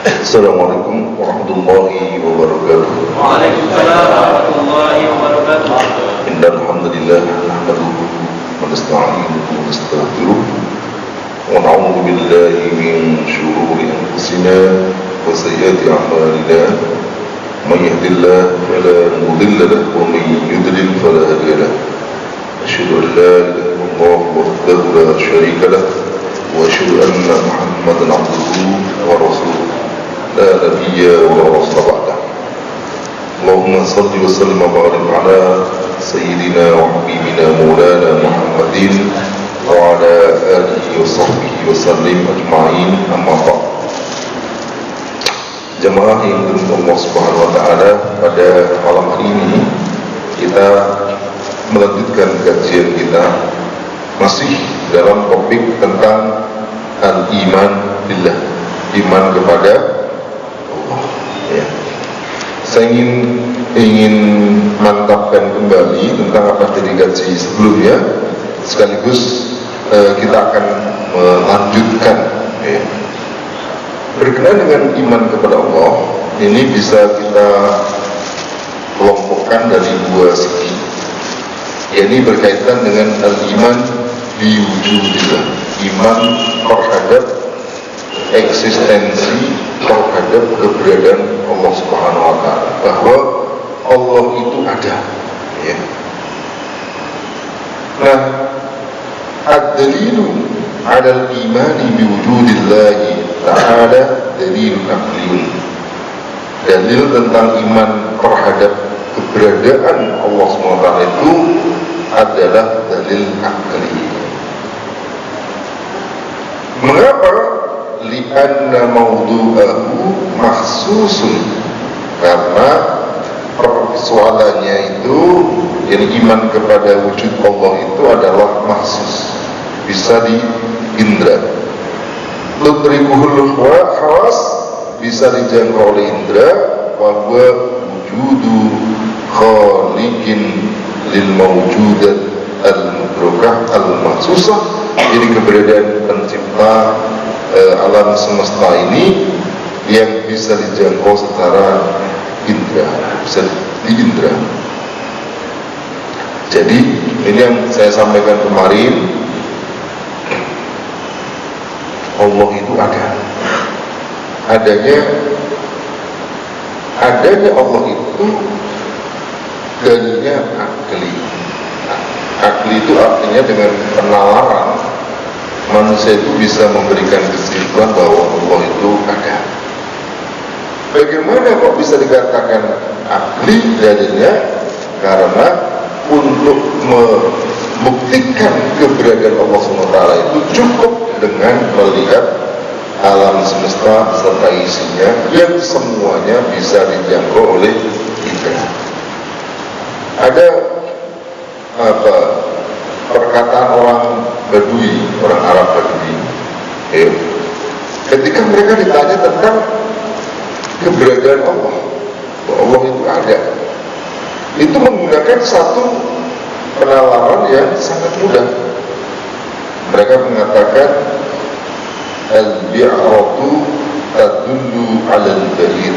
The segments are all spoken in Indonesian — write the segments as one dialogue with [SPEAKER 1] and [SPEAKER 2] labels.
[SPEAKER 1] Assalamualaikum warahmatullahi wabarakatuh.
[SPEAKER 2] Waalaikumsalam warahmatullahi wabarakatuh.
[SPEAKER 1] Innal hamdalillah nahmaduhu wa nasta'inuhu wa nastaghfiruh wa na'udzu billahi min shururi anfusina wa sayyiati a'malina. May yahdihillahu fala mudilla lahu wa may yudlil fala hadiya lahu. Asyhadu an la ilaha illallah wahdahu la syarika lahu wa asyhadu anna Muhammadan 'abduhu wa rasuluh. لا نبي ولا رسول بعده. اللهم صل وسلم وبارك على سيدنا وحبيبنا مولانا محمد وعلى آله وصحبه وسلم أجمعين. أما بعد. Jemaah yang dirahmati Allah Subhanahu wa taala, pada malam hari ini kita melanjutkan kajian kita masih dalam topik tentang al-iman billah, iman kepada ya. Saya ingin mantapkan kembali tentang apa yang dikaji sebelumnya, sekaligus kita akan melanjutkan ya. Berkenaan dengan iman kepada Allah, ini bisa kita kelompokkan dari dua segi. Ini berkaitan dengan al-iman biwujudillah, iman terhadap eksistensi, terhadap keberadaan Allah Subhanahu wa taala, bahwa Allah itu ada ya. Nah, ad-dalilu 'ala al-imani biwujudillahi ta'ala dalilun aqliyun. Dalil tentang iman terhadap keberadaan Allah Subhanahu wa taala itu adalah dalil akli. Mengapa? Lianna mawdu'ahu makhsusun, karena persoalannya itu, yang iman kepada wujud Allah itu adalah mahsus, bisa diindra. Tudrikuhul hawas, bisa dijangkau oleh indra, wa huwa wujudu khaliqin lil mawjudat al-mudrakah al-mahsusah, jadi keberadaan pencipta alam semesta ini yang bisa dijangkau secara indra, bisa diindra. Jadi ini yang saya sampaikan kemarin, Allah itu ada. Adanya Allah itu dalilnya akli. Akli itu artinya dengan penalaran manusia itu bisa memberikan kesimpulan bahwa Allah itu ada. Bagaimana kok bisa dikatakan akli dalilnya? Karena untuk membuktikan keberadaan Allah SWT itu cukup dengan melihat alam semesta serta isinya yang semuanya bisa dijangkau oleh indra. Ada perkataan orang Badui, orang Arab Badui ya, ketika mereka ditanya tentang keberadaan Allah, bahwa Allah itu ada, itu menggunakan satu penalaran yang sangat mudah. Mereka mengatakan al-bi'ratu tadullu 'alal ba'ir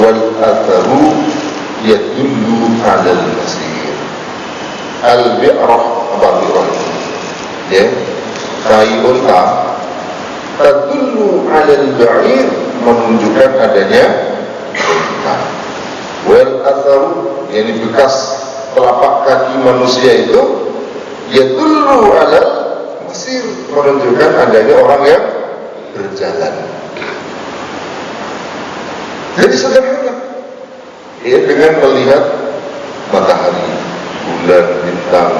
[SPEAKER 1] wal atharu yadullu 'alal masir. Al-bi'rah, apa bi'rah ya, tai unta, tadullu 'alal ba'ir, menunjukkan adanya unta. Wal atharu, yakni bekas telapak kaki manusia itu, yadullu 'alal masir, menunjukkan adanya orang yang berjalan. Jadi sederhana ya, dengan melihat matahari, bulan, bintang,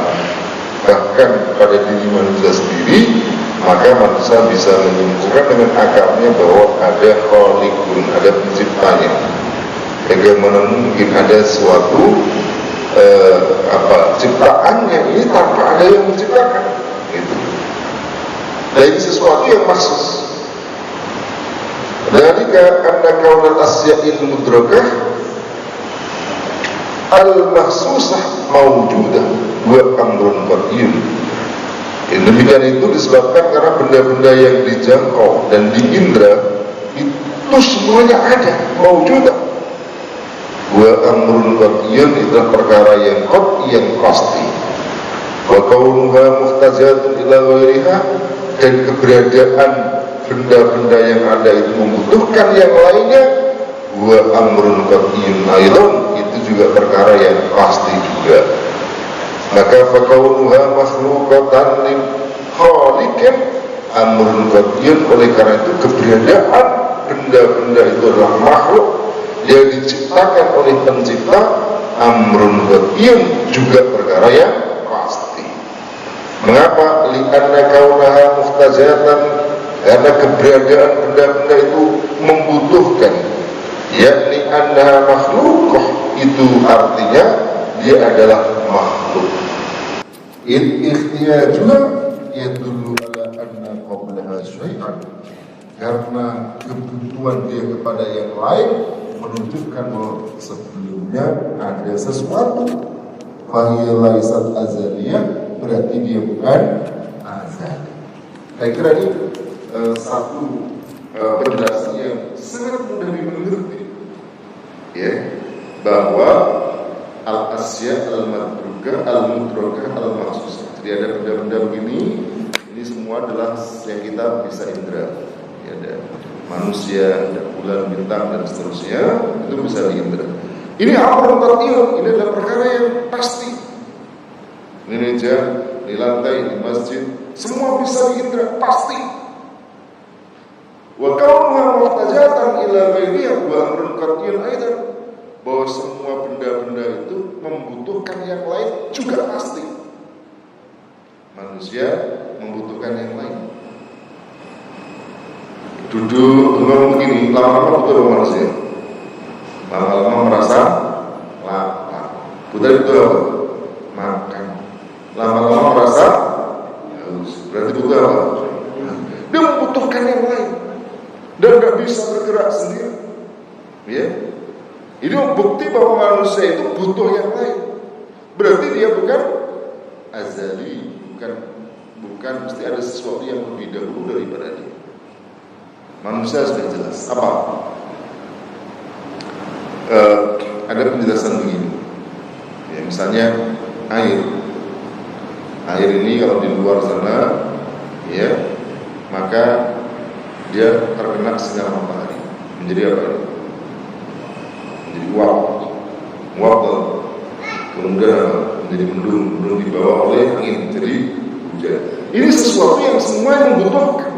[SPEAKER 1] bahkan pada diri manusia sendiri, maka manusia bisa menyimpulkan dengan akalnya bahwa ada khaliqun, ada penciptanya. Bagaimana mungkin ada suatu ciptaannya ini tanpa ada yang menciptakan gitu. Dan ini sesuatu yang maksus. Dari karena kaunal asya'il mudrakah al-mahsusah mawjudah wa amrun qadiyun. Demikian itu disebabkan karena benda-benda yang dijangkau dan diindra itu semuanya ada, mawjudah. Wa amrun qat'iyun adalah perkara yang qat'i, yang pasti. Wa kaunuha muhtajatun ila ghairiha, dan keberadaan benda-benda yang ada itu membutuhkan yang lainnya. Wa amrun qat'iyun aidan, itu juga perkara yang pasti juga. Maka fa kaunuha makhluqatan lil khaliqin amrun qat'iyun, oleh karena itu keberadaan benda-benda itu adalah makhluk yang diciptakan oleh pencipta, amrun qat'iyun, juga perkara yang pasti. Mengapa? Li'anna kaunaha muhtajatan, karena keberadaan benda-benda itu membutuhkan, yakni annaha makhluqah, itu artinya dia adalah makhluk. Ikhtiyajuna yadullu ala anna qablaha syai'an, karena kebutuhan dia kepada yang lain menunjukkan bahwa sebelumnya ada sesuatu. Fahiya laysat azaliyah, berarti dia bukan azali. Saya kira ini satu penjelasan yang sangat mudah dimengerti, ya, bahwa al-asya al-madrukah al-mudrakah al-mahsusah. Jadi ada benda-benda begini, ini semua adalah yang kita bisa indra. Ya, ada manusia, ada bulan, bintang, dan seterusnya, itu bisa diindra. Ini amrun qat'iyun, ini adalah perkara yang pasti. Ini meja, di lantai, di masjid, semua bisa diindra, pasti. Wa kaunuha muhtajatan ila ghairiha wa amrun qat'iyun aidan, bahwa semua benda-benda itu membutuhkan yang lain juga pasti. Manusia membutuhkan yang lain. Duduk ngomong begini, lama-lama butuh manusia. Lama-lama merasa lapar. Butuh itu apa? Makan. Lama-lama merasa haus. Berarti butuh apa? Dia membutuhkan yang lain dan gak bisa bergerak sendiri. Ya, ini bukti bahwa manusia itu butuh yang lain. Berarti dia bukan azali, bukan mesti ada sesuatu yang lebih dahulu daripada dia. Manusia sudah jelas. Apa? Ada penjelasan begini. Ya, misalnya air. Air ini kalau di luar sana, ya, maka dia terkena sinar matahari. Menjadi apa ini? Menjadi uap. Uap kemudian menjadi mendung dibawa oleh angin, jadi hujan. Ini sesuatu yang semua membutuhkan.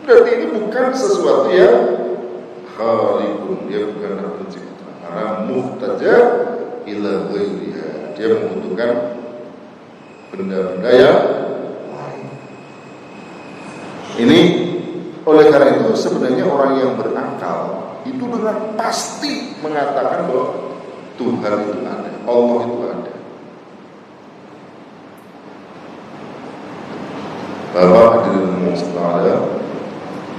[SPEAKER 1] Berarti ini bukan sesuatu yang khaliqun, dia bukan pencipta. Karena muhtaja ila ghairiha, dia membutuhkan benda-benda yang lain. Ini oleh karena itu sebenarnya orang yang berakal itu dengan pasti mengatakan bahwa Tuhan itu ada, Allah itu ada. Bapak hadirin sekalian,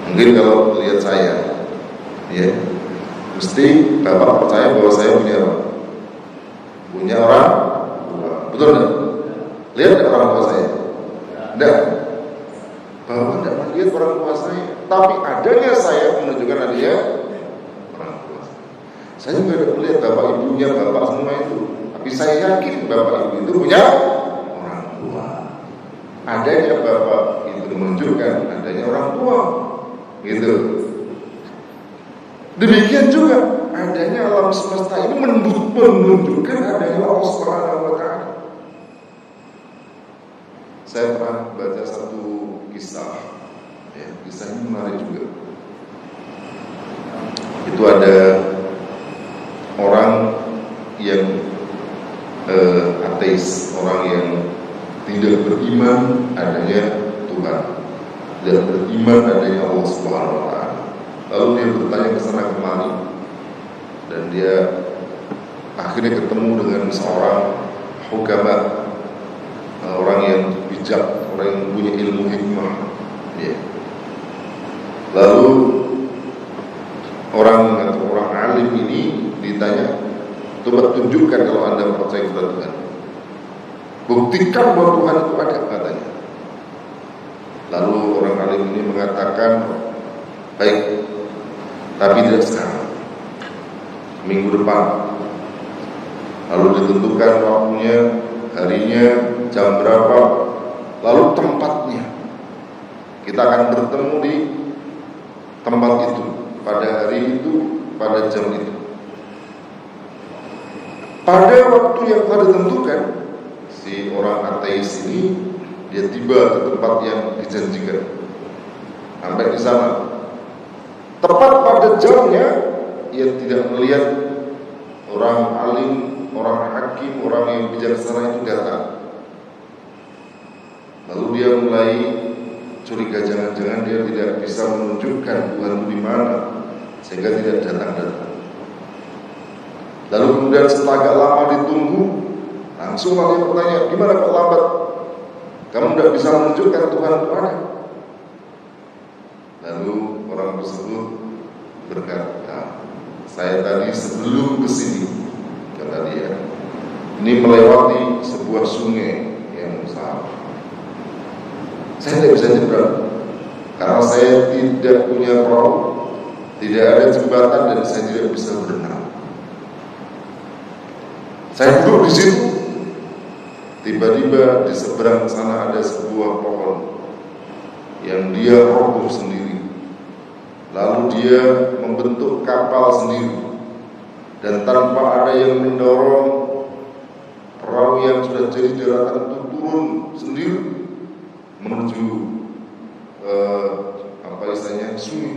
[SPEAKER 1] mungkin kalau lihat saya, ya, mesti Bapak percaya bahwa saya punya apa? Punya orang tua, betul nggak? Lihat orang tua saya? Tidak. Bapak tidak melihat orang tua saya, tapi adanya saya menunjukkan adanya orang tua. Saya juga tidak melihat bapak ibunya, bapak semua itu, tapi saya yakin bapak ibu itu punya orang tua. Adanya bapak itu menunjukkan adanya orang tua, gitu. Demikian juga adanya alam semesta ini menunjukkan adanya Allah Subhanahu wa Ta'ala. Saya pernah baca satu kisah, ya, kisah ini menarik juga. Itu ada orang yang ateis, orang yang tidak beriman adanya Tuhan, tidak beriman adanya Allah Subhanahu wa Ta'ala. Lalu dia bertanya ke sana kemari, dan dia akhirnya ketemu dengan seorang hukama, orang yang bijak, orang yang punya ilmu hikmah, ya. Lalu orang alim ini ditanya, coba tunjukkan kalau Anda percaya kepada Tuhan, buktikan bahwa Tuhan itu ada, katanya. Lalu orang alim ini mengatakan, baik, tapi tidak sekarang, minggu depan. Lalu ditentukan waktunya, harinya, jam berapa, lalu tempatnya. Kita akan bertemu di tempat itu, pada hari itu, pada jam itu. Pada waktu yang telah ditentukan, si orang ateis ini dia tiba ke tempat yang dijanjikan. Sampai di sana, tepat pada jamnya, ia tidak melihat orang alim, orang hakim, orang yang bijaksana itu datang. Lalu dia mulai curiga, jangan-jangan dia tidak bisa menunjukkan Tuhan di mana, sehingga tidak datang-datang. Lalu kemudian setelah agak lama ditunggu, langsung dia bertanya, gimana kok lambat? Kamu tidak bisa menunjukkan Tuhan di mana? Lalu orang tersebut berkata, saya tadi sebelum kesini, kata dia, ini melewati sebuah sungai yang besar. Saya tidak bisa nyebrang karena saya tidak punya perahu, tidak ada jembatan, dan saya tidak bisa berenang. Saya duduk di situ. Tiba-tiba di seberang sana ada sebuah pohon yang dia roboh sendiri. Lalu dia membentuk kapal sendiri, dan tanpa ada yang mendorong, perahu yang sudah jadi daratan itu turun sendiri menuju sungai,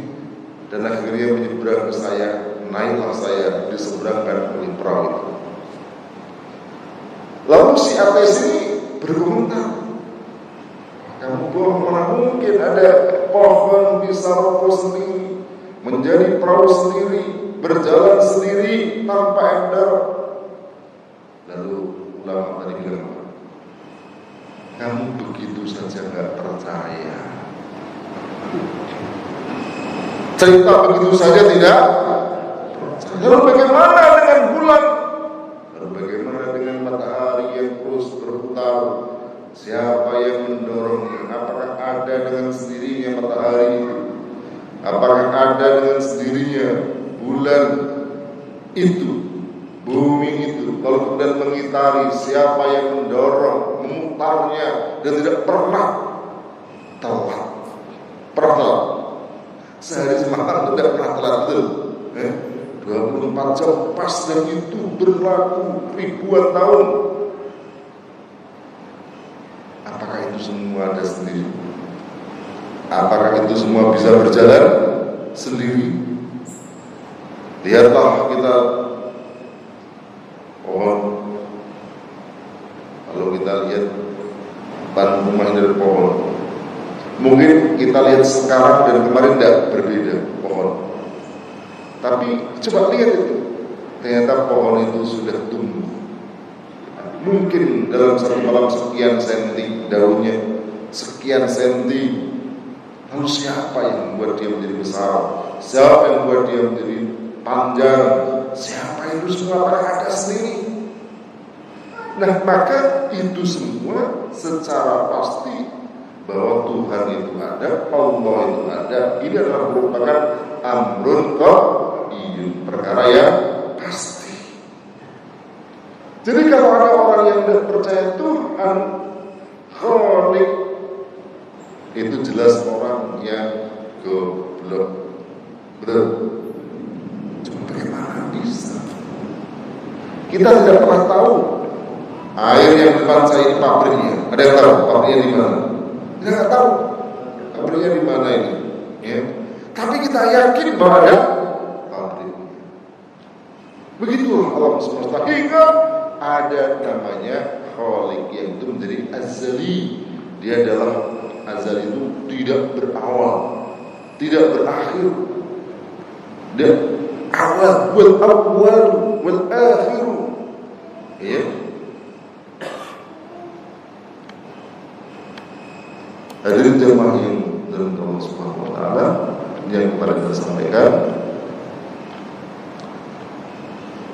[SPEAKER 1] dan akhirnya menyeberang ke saya. Naiklah saya diseberangkan oleh perahu itu. Lalu si ateis ini berkomentar, kamu bohong, mana mungkin ada pohon bisa roboh sendiri, menjadi perahu sendiri, berjalan sendiri tanpa ember. Lalu ulama tadi bilang, kamu begitu saja nggak percaya, cerita begitu saja tidak percaya. Lalu bagaimana dengan bulan? Lalu bagaimana dengan matahari yang terus berputar? Siapa yang mendorongnya? Apakah ada dengan sendirinya matahari itu? Apakah ada dengan sendirinya bulan itu, bumi itu? Kalau kemudian mengitari, siapa yang mendorong, memutarnya, dan tidak pernah telat? Pernah sehari semalam tidak pernah telat, betul? 24 jam pas, dan itu berlaku ribuan tahun. Apakah itu semua ada sendiri? Apakah itu semua bisa berjalan sendiri? Lihatlah kita pohon. Kalau kita lihat depan rumah dari pohon, mungkin kita lihat sekarang dan kemarin tidak berbeda pohon. Tapi coba lihat itu, ternyata pohon itu sudah tumbuh. Mungkin dalam satu malam sekian senti daunnya, sekian senti. Lalu siapa yang membuat dia menjadi besar? Siapa yang membuat dia menjadi panjang? Siapa itu semua? Apakah ada sendiri? Nah, maka itu semua secara pasti bahwa Tuhan itu ada, Allah itu ada. Ini adalah merupakan amrun qadiyun, perkara yang pasti. Jadi kalau ada orang yang tidak percaya Tuhan Khalik, itu jelas orang yang goblok. Betul? Cuma bagaimana bisa? Kita tidak pernah tahu air yang depan saya ini pabriknya. Ada yang tahu pabriknya di mana? Kita nggak tahu pabriknya di mana ini. Ya. Tapi kita yakin bahwa ada pabriknya. Begitulah alam semesta, hingga ada namanya Khalik, yang itu menjadi azali. Dia adalah azali, itu tidak berawal, tidak berakhir. Dia awal wal akhir. Ya. Hadirin jemaah yang dirahmati Allah Subhanahu wa taala, yang kemarin kita sampaikan.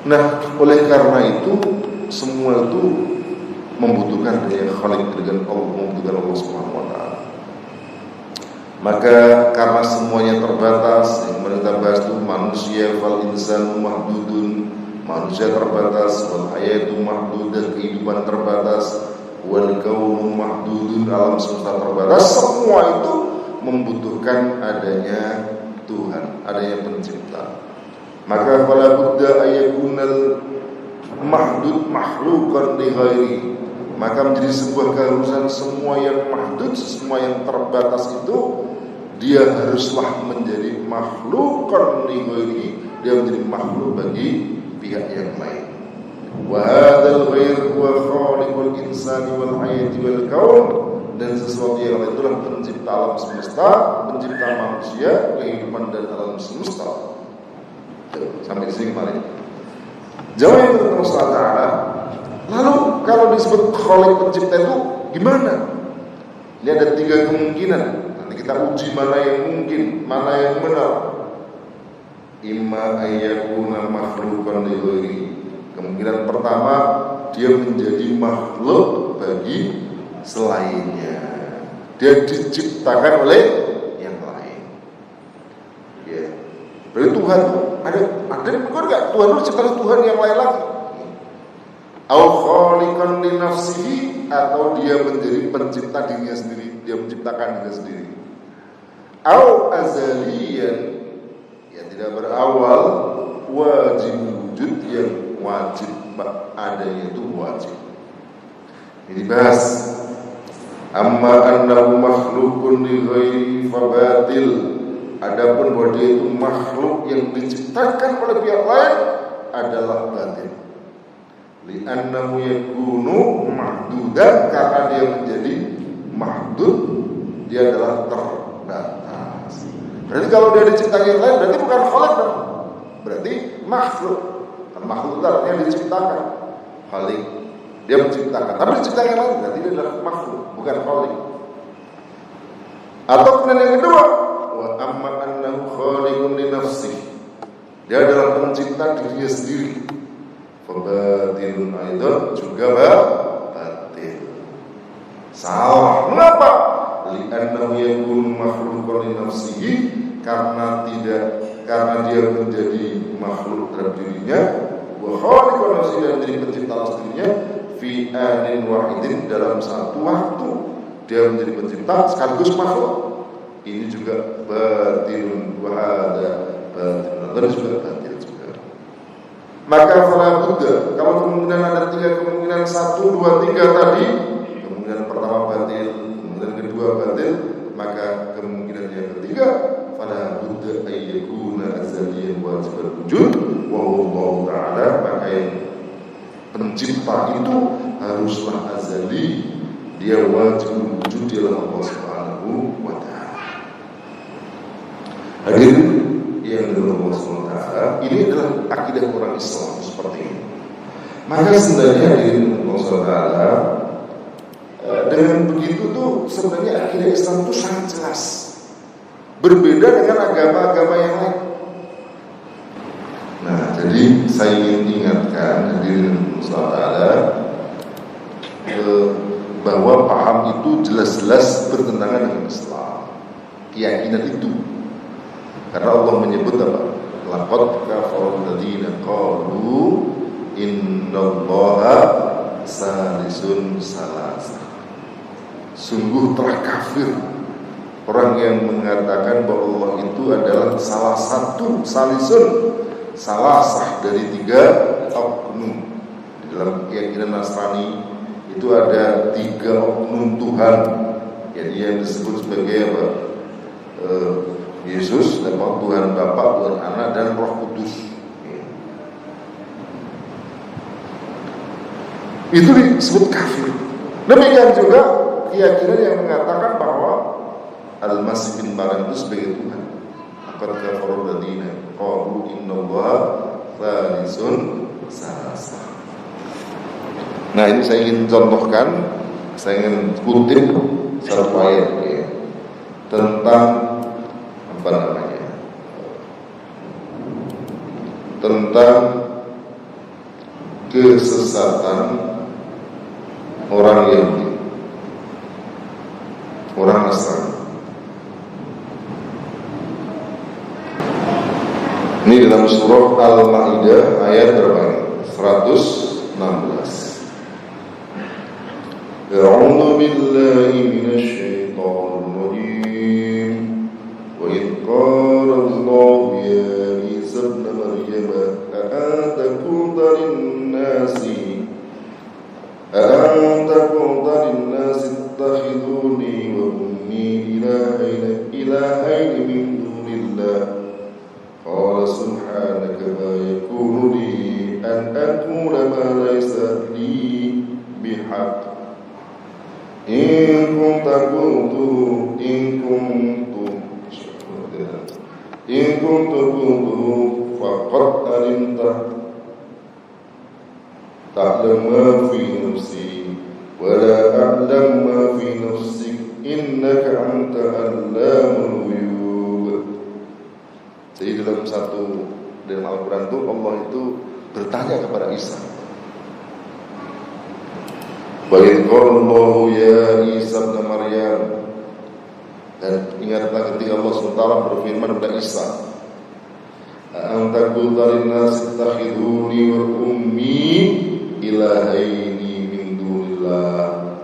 [SPEAKER 1] Nah, oleh karena itu semua itu membutuhkan daya Khalik dengan Allah, membutuhkan Allah Subhanahu wa taala. Maka karena semuanya terbatas, yang kita bahas itu manusia fal insanu mahdudun, manusia terbatas, wal hayatu mahdudah, kehidupan terbatas, wal kaunu mahdudun, alam semesta terbatas. Semua itu membutuhkan adanya Tuhan, adanya pencipta. Maka fala budda ayakunal mahdud makhluqan li ghairi. Maka menjadi sebuah keharusan semua yang mahdud, semua yang terbatas itu dia haruslah menjadi makhluqan li ghairi, dia menjadi makhluk bagi pihak yang lain. Wa hadzal ghair huwa khaliqul insani wal hayati wal kaun, dan sesuatu yang lain itulah pencipta alam semesta, pencipta manusia, kehidupan dan alam semesta. Sampai di sini kemarin. Jawab yang Allah Taala. Lalu kalau disebut khaliq pencipta itu gimana? Ini ada 3 kemungkinan. Nanti kita uji mana yang mungkin, mana yang benar. Imma ayyakuna makhluqan li ghairi. Kemungkinan pertama, dia menjadi makhluk bagi selainnya. Dia diciptakan oleh yang lain. Ya. Berarti Tuhan ada yang benar enggak? Tuhan itu ciptakan Tuhan yang lain lagi. Au khaliqan li nafsihi, atau dia menjadi pencipta dirinya sendiri, dia menciptakan dirinya sendiri. Au azaliyan, yang tidak berawal, wajib wujud, yang wajib adanya itu wajib. Ini bahas. Amma annahu makhluqun li ghairi fa batil. Adapun bahwa dia itu makhluk yang diciptakan oleh pihak lain adalah batil. Li'annahu yakunu mahdudan, karena dia menjadi mahdud, dia adalah terbatas. Berarti kalau dia diciptakan yang lain berarti bukan khaliq dong. Berarti makhluk. Kan makhluk itu artinya diciptakan. Khaliq, dia menciptakan. Tapi diciptakan yang lain berarti dia adalah makhluk, bukan khaliq. Atau kemudian yang kedua, wa amma annahu khaliqun li nafsihi, dia adalah pencipta dirinya sendiri. Batilun aidan, juga batil. Salah. Mengapa? Li'annahu yakunu makhluqan li nafsihi, karena dia menjadi makhluk terhadap dirinya, wa khaliqun nafsihi, dan menjadi pencipta dirinya, fi anin wahidin, dalam satu waktu dia menjadi pencipta sekaligus makhluk. Ini juga batilun, wa hadza batilun, dan juga batil. Maka fala budda, kalau kemungkinan ada 3 kemungkinan, 1, 2, 3 tadi, kemungkinan pertama batil, kemungkinan kedua batil, maka kemungkinan yang ketiga fala budda ayyakuna azaliyan wajibal wujud wa huwa ta'ala, maka yang pencipta itu haruslah azali, dia wajib wujud di dalam Allah Subhanahu wa ta'ala. Hadirin yang Allah SWT, ini adalah akidah orang Islam seperti ini. Maka sebenarnya di Allah SWT, dengan begitu tuh sebenarnya akidah Islam itu sangat jelas, berbeda dengan agama-agama yang lain. Nah, jadi saya ingin ingatkan hadirin Allah SWT, bahwa paham itu jelas-jelas bertentangan dengan Islam, keyakinan itu. Karena Allah menyebut apa? Laqad kafarul ladzina qalu innallaha salisun salasa. Sungguh telah kafir orang yang mengatakan bahwa Allah itu adalah salah satu, salisun, salasah, dari 3 oknum. Di dalam keyakinan Nasrani itu ada 3 oknum Tuhan, yang disebut sebagai apa? Yesus, Tuhan Bapa, Tuhan Anak, dan Roh Kudus. Itu disebut kafir. Demikian juga keyakinan yang mengatakan bahwa Al-Masih bin Maryam itu sebagai Tuhan. Laqad kafarul ladzina qalu innallaha salisun salasa. Nah, ini saya ingin contohkan, saya ingin kutip satu ayat ya, tentang tentang kesesatan orang Yahudi, orang Nasrani. surah Al-Maidah ayat berapa ini? 116. A'udzu billahi minasy syaithanir rajim. Wa idh qala Allahu ya Isa ibn Maryam a'anta qulta lin-nasi ittakhiduni wa ummi ilahaini min dunillah. Qala subhanaka ma yakunu li an aqula ma laysa li bihaqq. In kuntu qultu faqad alimta ta'lamu ma fi nafsi wa la a'lamu ma fi nafsik innaka anta allamul ghuyub. Jadi dalam Al-Quran itu Allah itu bertanya kepada Isa. Wa idh qala Allahu ya Isa ibn Maryam. Dan ingatlah ketika Allah SWT berfirman kepada Isa, a'anta qulta lin-nasi ittakhiduni wa ummi ilahaini min dunillah.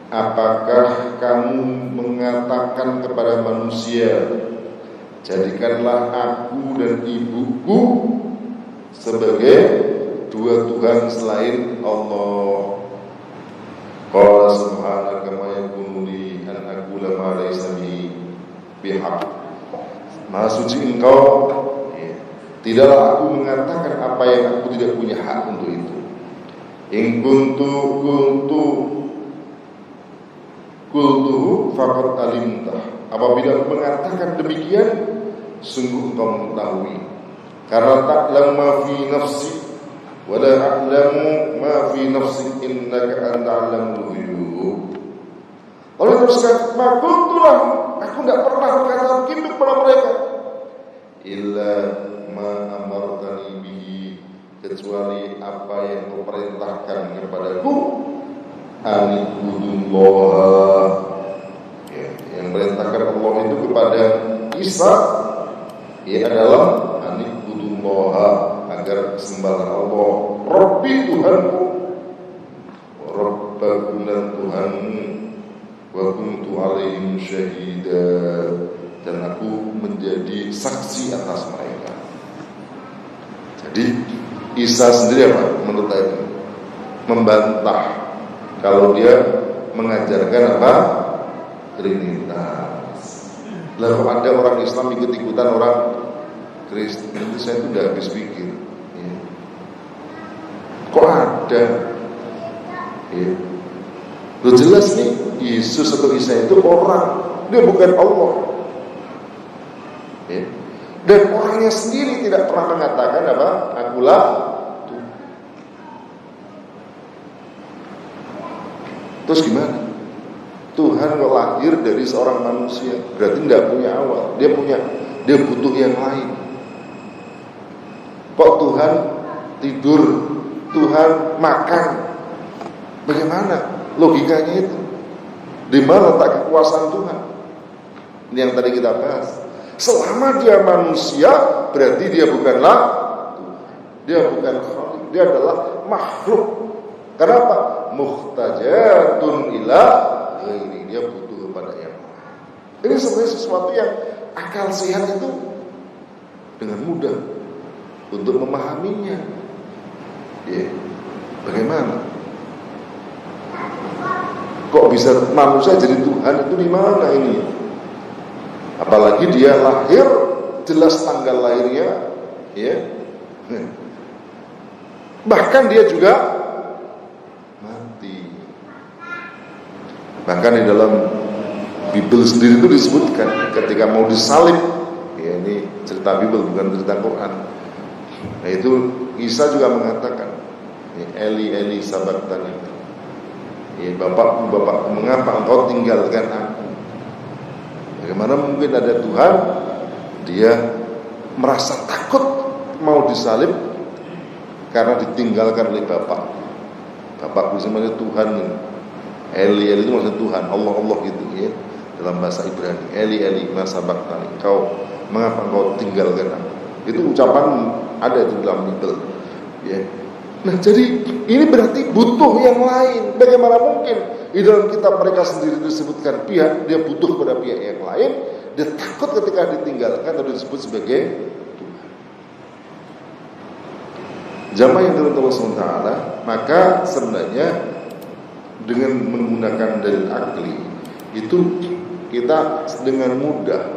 [SPEAKER 1] Apakah kamu mengatakan kepada manusia, jadikanlah aku dan ibuku sebagai dua Tuhan selain Allah. Qala subhanaka ma yakunu li an aqula ma laysa bi bihaq. Maha suci Engkau, tidaklah aku mengatakan apa yang aku tidak punya hak untuk itu. In kuntu faqad alimta. Apabila aku mengatakan demikian, sungguh engkau mengetahui. Karena ta'lamu ma fi nafsi wa la a'lamu ma fi nafsi innaka anta 'allamul ghuyub. Lalu teruskan, makuntulah, aku tidak pernah berkata begitu kepada mereka. Illa ma amartani bihi, kecuali apa yang kau perintahkan kepadaku. Anibudullah, yang perintahkan Allah itu kepada Isa adalah anibudullah, agar sembahlah Allah, Rabbi Tuhanku, Rabbakum dan Tuhanmu, wa kuntu alaihim syahida, dan aku menjadi saksi atas mereka. Jadi Isa sendiri apa? Menurut ayat ini membantah kalau dia mengajarkan apa? Trinitas. Lalu ada orang Islam ikut-ikutan orang Kristen, itu saya itu udah habis pikir. Ya. Kok ada? Ya. Loh jelas nih, Yesus atau Isa itu orang, dia bukan Allah. Ya. Dan orangnya sendiri tidak pernah mengatakan apa? Akulah Tuhan. Terus gimana? Tuhan lahir dari seorang manusia, berarti tidak punya awal. Dia butuh yang lain. Kok Tuhan tidur, Tuhan makan? Bagaimana logikanya itu? Di mana letak kekuasaan Tuhan? Ini yang tadi kita bahas. Selama dia manusia, berarti dia bukanlah Tuhan. Dia bukan Khalik, dia adalah makhluk. Kenapa? Muhtajatun ila ghairi, dia butuh kepada yang lain. Ini sebenarnya sesuatu yang akal sehat itu dengan mudah untuk memahaminya. Ya. Bagaimana? Kok bisa manusia jadi Tuhan itu di mana ini? Apalagi dia lahir, jelas tanggal lahirnya, ya. Bahkan dia juga mati. Bahkan di dalam Bible sendiri itu disebutkan ketika mau disalib, ya ini cerita Bible bukan cerita Quran. Nah itu Isa juga mengatakan, Eli Eli sabaqtani, ya Bapakku Bapakku, mengapa engkau tinggalkan aku? Bagaimana mungkin ada Tuhan, dia merasa takut mau disalib karena ditinggalkan oleh Bapak. Bapakku sebenarnya Tuhan ini. Eli Eli itu maksudnya Tuhan, Allah Allah gitu ya. Dalam bahasa Ibrani, Eli Eli ma sabaqtani, mengapa engkau tinggalkan aku? Itu ucapan ada di dalam Bible. Ya. Nah, jadi ini berarti butuh yang lain. Bagaimana mungkin di dalam kitab mereka sendiri disebutkan pihak, dia butuh pada pihak yang lain, dia takut ketika ditinggalkan atau disebut sebagai Tuhan. Jamaah yang dirahmati Allah SWT, maka sebenarnya dengan menggunakan dalil akli itu kita dengan mudah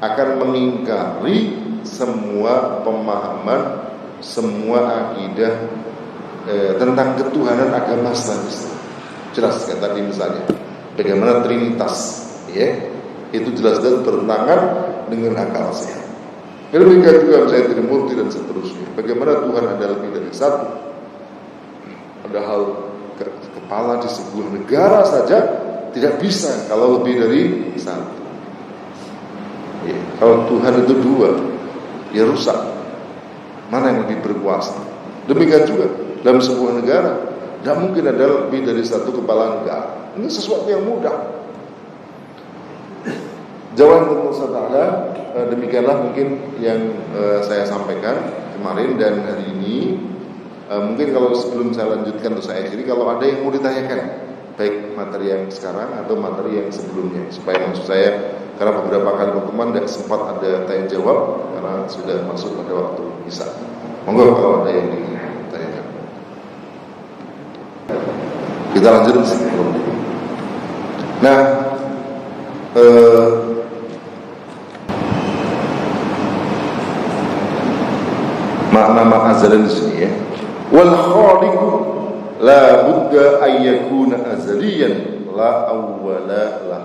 [SPEAKER 1] akan mengingkari semua pemahaman, semua akidah tentang ketuhanan agama Islam. Jelas kayak tadi misalnya bagaimana Trinitas, ya, itu jelas-jelas bertentangan dengan akal sehat. Demikian juga misalnya Trimurti dan seterusnya. Bagaimana Tuhan ada lebih dari satu? Padahal kepala di sebuah negara saja tidak bisa kalau lebih dari satu. Ya, kalau Tuhan itu dua, ya rusak. Mana yang lebih berkuasa? Demikian juga dalam sebuah negara, tidak mungkin ada lebih dari satu kepala negara. Ini sesuatu yang mudah. Jawaban Tuhan Ta'ala, demikianlah mungkin yang saya sampaikan kemarin dan hari ini. Mungkin kalau sebelum saya lanjutkan untuk saya akhiri, kalau ada yang mau ditanyakan, baik materi yang sekarang atau materi yang sebelumnya, supaya maksud saya, karena beberapa kali pertemuan tidak sempat ada tanya jawab karena sudah masuk pada waktu bisa. Monggo kalau ada yang ditanyakan. Kita lanjut sebelum. Nah, makna azali di sini ya. Wal khaliqu la budda ay yakuna azaliyan la awwala lah.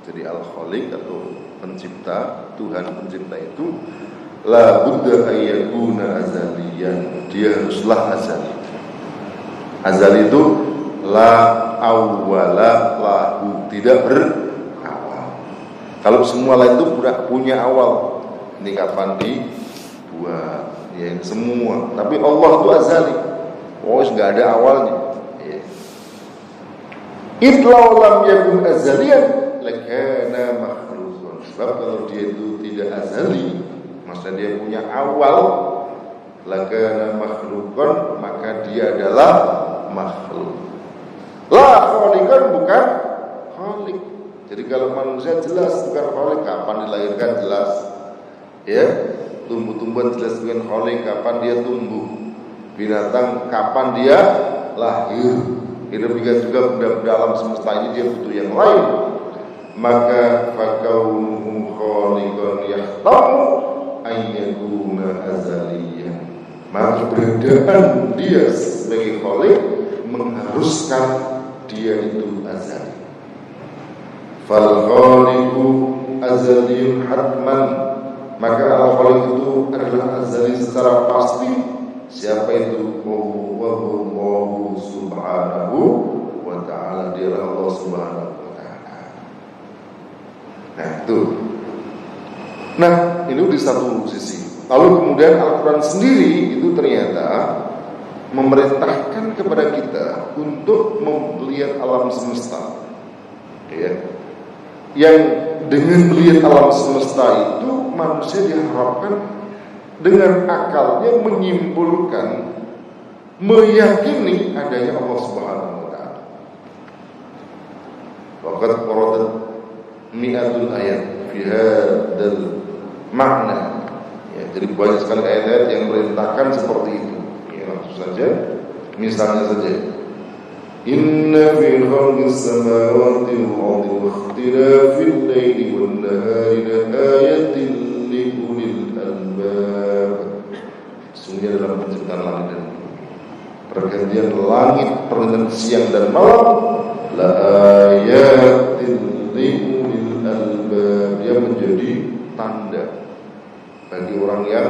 [SPEAKER 1] Jadi al khaliq atau pencipta, Tuhan pencipta itu la budda ay yakuna azaliyan, dia haruslah azali. Azali itu la awwala lahu, tidak berawal. Kalau semua lain itu punya awal. Ini kapan dibuat? Ya, semua. Tapi Allah itu azali. Nggak ada awalnya. Ya. Itlau lam yakun azaliyan lakana makhluqan. Sebab kalau dia itu tidak azali, maksudnya dia punya awal, lakana makhluqan, maka dia adalah makhluk. La khaliqan, bukan khaliq. Jadi kalau manusia jelas bukan khaliq, kapan dilahirkan jelas. Ya. Tumbuh-tumbuhan jelas dengan khaliq, kapan dia tumbuh. Binatang kapan dia lahir. Demikian juga benda-benda alam semesta ini dia butuh yang lain. Maka fakaunuhu khaliqan yahtamu ayyakuna azaliyan. Maka keberadaan dia sebagai khaliq mengharuskan dia itu azali. Fal khaliqu azaliyun hatman. Maka al-khaliq itu adalah azali secara pasti. Siapa itu? Allahu subhanahu wa ta'ala. Dia Allah subhanahu wa ta'ala. Nah itu. Nah ini di satu sisi. Lalu kemudian Al-Quran sendiri itu ternyata memerintahkan kepada kita untuk melihat alam semesta, ya. Yang dengan melihat alam semesta itu manusia diharapkan dengan akalnya menyimpulkan, meyakini adanya Allah Subhanahu wa ta'ala. Waqad waradat mi'atul ayat fi hadzal makna. Ya, jadi banyak sekali ayat-ayat yang merintahkan seperti itu. Ya, langsung saja, misalnya saja. Inna fi khalqis samawati wal ardi wa ikhtilafil laili wan nahari laayatin li ulil albab. Sungguh dalam penciptaan langit dan bumi, pergantian langit, pergantian siang dan malam, laayatin li ulil albab, dia menjadi tanda bagi orang yang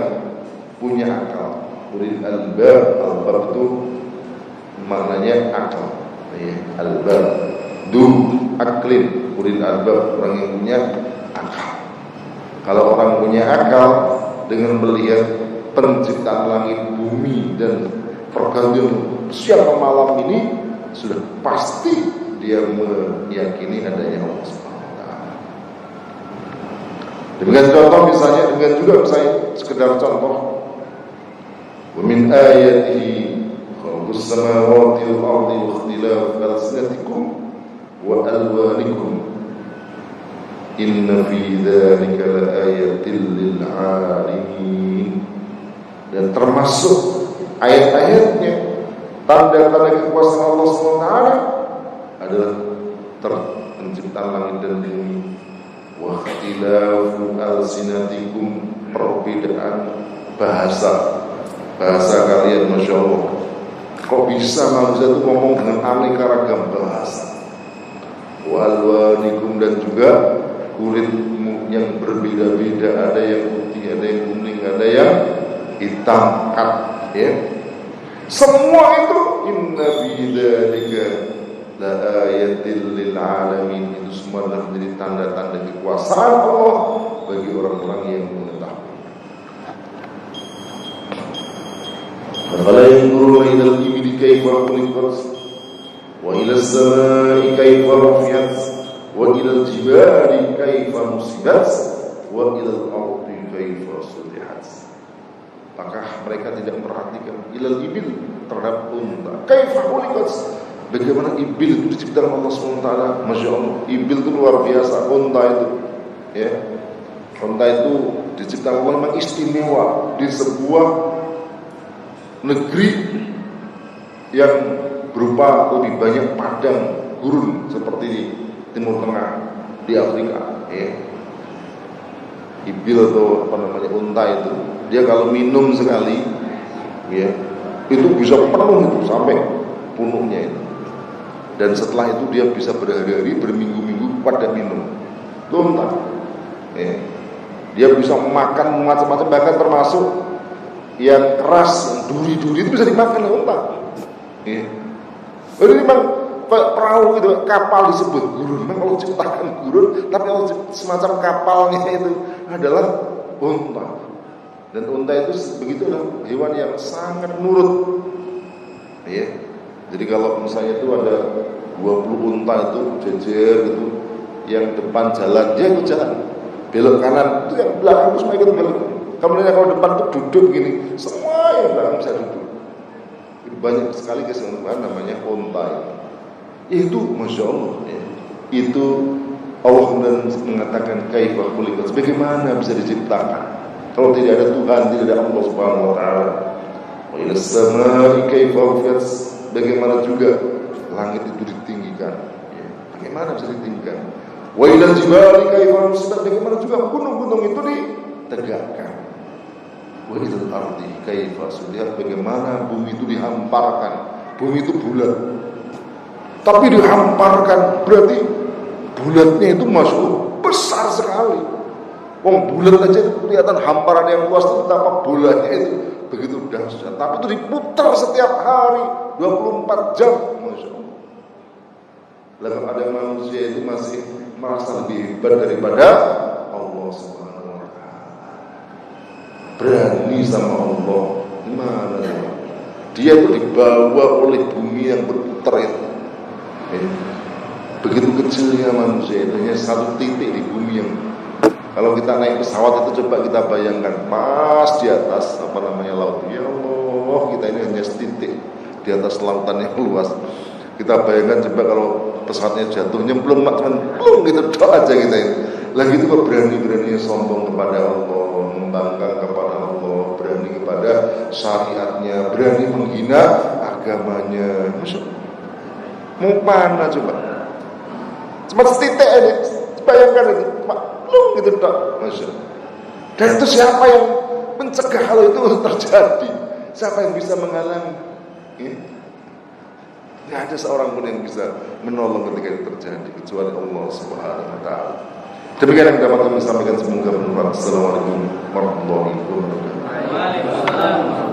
[SPEAKER 1] punya akal. Ulil albab, albab itu maknanya akal. Albab, aklin, ulil albab, orang yang punya akal. Kalau orang punya akal, dengan melihat penciptaan langit, bumi dan pergantian siang malam ini, sudah pasti dia meyakini adanya Allah Subhanahu wa ta'ala. Demikian contoh misalnya, demikian juga misalnya sekedar contoh. Wa min ayatihi khalqus samawati wal ardi wa ikhtilafu alsinatikum wa alwanikum inna fi dzalika laayatil lil alamin. Dan termasuk ayat-ayatnya, tanda-tanda kekuasaan Allah SWT adalah penciptaan langit dan bumi. Wa ikhtilafu alsinatikum, perbedaan bahasa kalian, Masya Allah. Kok bisa manusia itu ngomong dengan aneka ragam bahasa. Wa alwanikum, dan juga kulitmu yang berbeda-beda, ada yang putih, ada yang kuning, ada yang hitam, ya. Semua itu inna fi dzalika la ayatil lil alamin, itu semua adalah menjadi tanda-tanda kekuasaan Allah bagi orang-orang yang mengetahui. Fala yanzuruna ila al-ibli kayfa khuliqat wa ila as-samaa'i kayfa rufi'at wa ila al-jibali kayfa nusibat wa ila al-ardi kayfa sutihat. Apakah mereka tidak memperhatikan ilal ibil, terhadap unta? Kaifa khuliqat, bagaimana ibil itu diciptakan Allah SWT. Masya Allah, ibil itu luar biasa. Unta itu, ya, unta itu diciptakan Allah memang istimewa di sebuah negeri yang berupa lebih banyak padang gurun seperti di Timur Tengah, di Afrika, ya. Ibil atau apa namanya, unta itu, dia kalau minum sekali, ya, itu bisa penuh itu sampai penuhnya itu. Dan setelah itu dia bisa berhari-hari, berminggu-minggu pada minum. Itu unta, ya. Dia bisa makan macam-macam, bahkan termasuk yang keras, yang duri-duri itu bisa dimakan oleh unta, ya. Jadi memang perahu itu, kapal disebut gurun. Memang Allah ciptakan gurun, tapi Allah semacam kapalnya itu adalah unta. Dan unta itu begitulah hewan yang sangat nurut, ya. Jadi kalau misalnya itu ada 20 unta itu jejer gitu, yang depan jalan, dia ikut jalan. Belok kanan, itu yang belakang itu semua ikut belok. Kemudian kalau depan itu duduk gini, semua yang belakang bisa duduk. Itu banyak sekali keseluruhan namanya unta itu. Masya Allah, ya. Itu Allah mengatakan kaifa khuliqat, bagaimana bisa diciptakan kalau tidak ada Tuhan, tidak ada Allah Subhanahu wa taala. Wa ila as-samaa'i kaifa rufi'at, bagaimana juga langit itu ditinggikan, ya. Bagaimana bisa ditinggikan? Wa ila al-jibali kaifa nusibat, bagaimana juga gunung-gunung itu ditegakkan. Wa ila al-ardi kaifa sudihat, bagaimana bumi itu dihamparkan. Bumi itu bulat, tapi dihamparkan, berarti bulatnya itu masuk besar sekali. Wong bulat aja kelihatan hamparan yang luas itu, betapa bulatnya itu begitu dahsyat. Tapi itu diputar setiap hari 24 jam, Masya Allah. Lalu ada manusia itu masih merasa lebih hebat daripada Allah Subhanahu wa taala. Berani sama Allah. Gimana ya? Dia itu dibawa oleh bumi yang berputar itu. Begitu kecilnya manusia itu, hanya satu titik di bumi yang, kalau kita naik pesawat itu coba kita bayangkan pas di atas apa namanya laut. Ya Allah, kita ini hanya setitik di atas lautan yang luas. Kita bayangkan coba kalau pesawatnya jatuh nyemplung, cuman plung gitu tok aja kita ini. Lagi itu kok berani-beraninya sombong kepada Allah, membangkang kepada Allah, berani kepada syariatnya, berani menghina agamanya. Mau mana coba? Cuma setitik aja, bayangkan itu, plung gitu tok. Masya Allah. Dan itu siapa yang mencegah hal itu terjadi? Siapa yang bisa menghalangi? Tidak ada seorang pun yang bisa menolong ketika itu terjadi kecuali Allah Subhanahu wa taala. Demikian yang dapat kami sampaikan, semoga bermanfaat. Assalamualaikum warahmatullahi wabarakatuh.